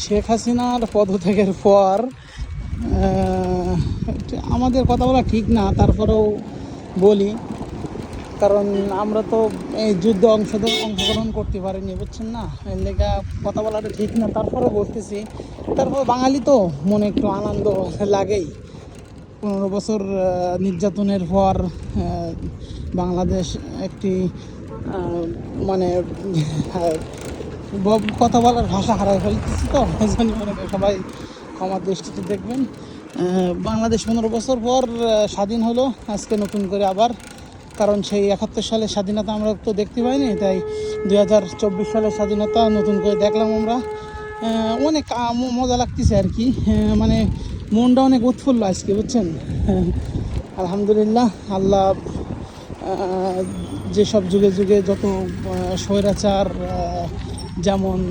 শেখ হাসিনার পদত্যাগের পর আমাদের কথা বলা ঠিক না, তারপরেও বলি, কারণ আমরা তো এই যুদ্ধে অংশগ্রহণ করতে পারিনি, বুঝছেন না, এর লেগা কথা বলাটা ঠিক না, তারপরে বলতেছি। তারপর বাঙালি তো মনে একটু আনন্দ লাগেই। 15 বছর নির্যাতনের পর বাংলাদেশ একটি মানে কথা বলার ভাষা হারাই ফেলতেছি, তো এই জন্য মনে করি সবাই ক্ষমার দৃষ্টিতে দেখবেন। বাংলাদেশ 15 বছর পর স্বাধীন হলো আজকে নতুন করে আবার, কারণ সেই 71 সালের স্বাধীনতা আমরা তো দেখতে পাইনি, তাই 2024 সালের স্বাধীনতা নতুন করে দেখলাম আমরা। অনেক মজা লাগতেছে আর কি, মানে মনটা অনেক উৎফুল্ল আজকে, বুঝছেন। আলহামদুলিল্লাহ, আল্লাহ যেসব যুগে যুগে যত স্বৈরাচার যেমন